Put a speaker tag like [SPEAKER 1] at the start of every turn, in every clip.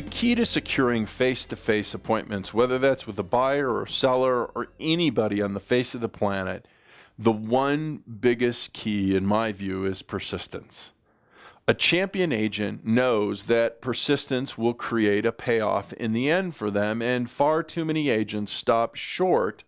[SPEAKER 1] The key to securing face-to-face appointments, whether that's with a buyer or seller or anybody on the face of the planet, the one biggest key, in my view, is persistence. A champion agent knows that persistence will create a payoff in the end for them, and far too many agents stop short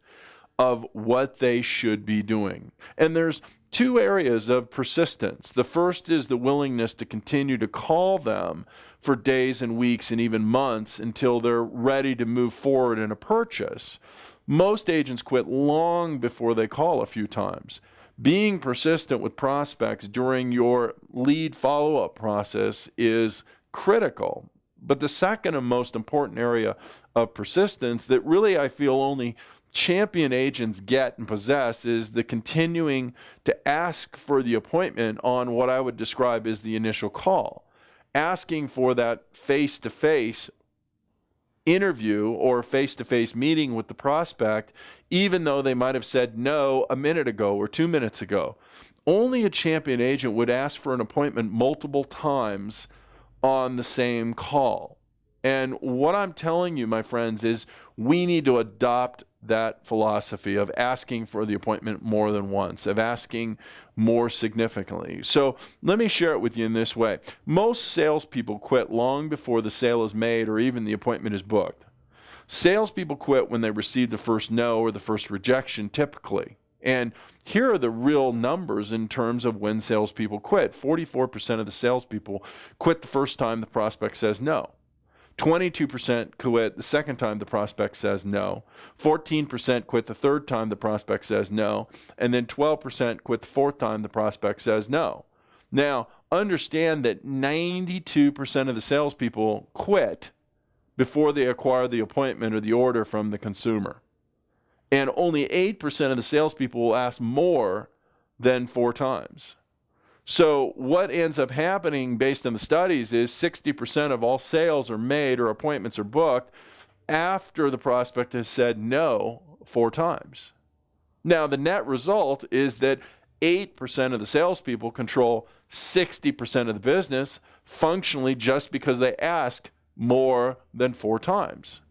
[SPEAKER 1] of what they should be doing. And there's two areas of persistence. The first is the willingness to continue to call them for days and weeks and even months until they're ready to move forward in a purchase. Most agents quit long before they call a few times. Being persistent with prospects during your lead follow-up process is critical. But the second and most important area of persistence that really I feel only champion agents get and possess is the continuing to ask for the appointment on what I would describe as the initial call. Asking for that face-to-face interview or face-to-face meeting with the prospect, even though they might have said no a minute ago or 2 minutes ago. Only a champion agent would ask for an appointment multiple times on the same call. And what I'm telling you, my friends, is we need to adopt that philosophy of asking for the appointment more than once, of asking more significantly. So let me share it with you in this way. Most salespeople quit long before the sale is made or even the appointment is booked. Salespeople quit when they receive the first no or the first rejection, typically. And here are the real numbers in terms of when salespeople quit. 44% of the salespeople quit the first time the prospect says no. 22% quit the second time the prospect says no. 14% quit the third time the prospect says no. And then 12% quit the fourth time the prospect says no. Now, understand that 92% of the salespeople quit before they acquire the appointment or the order from the consumer. And only 8% of the salespeople will ask more than 4 times. So what ends up happening based on the studies is 60% of all sales are made or appointments are booked after the prospect has said no 4 times. Now, the net result is that 8% of the salespeople control 60% of the business functionally just because they ask more than 4 times.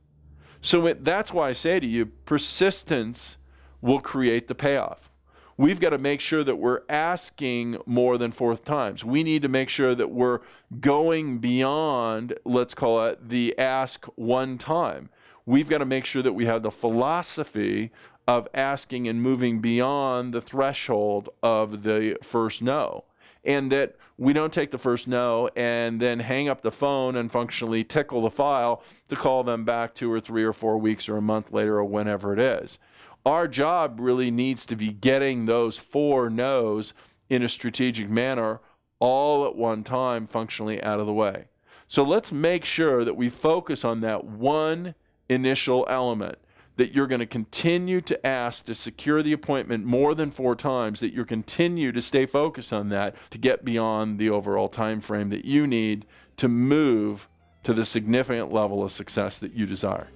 [SPEAKER 1] So that's why I say to you, persistence will create the payoff. We've got to make sure that we're asking more than 4 times. We need to make sure that we're going beyond, let's call it, the ask 1 time. We've got to make sure that we have the philosophy of asking and moving beyond the threshold of the first no. And that we don't take the first no and then hang up the phone and functionally tickle the file to call them back 2 or 3 or 4 weeks or a month later or whenever it is. Our job really needs to be getting those 4 no's in a strategic manner all at one time, functionally out of the way. So let's make sure that we focus on that one initial element, that you're going to continue to ask to secure the appointment more than 4 times, that you continue to stay focused on that to get beyond the overall time frame that you need to move to the significant level of success that you desire.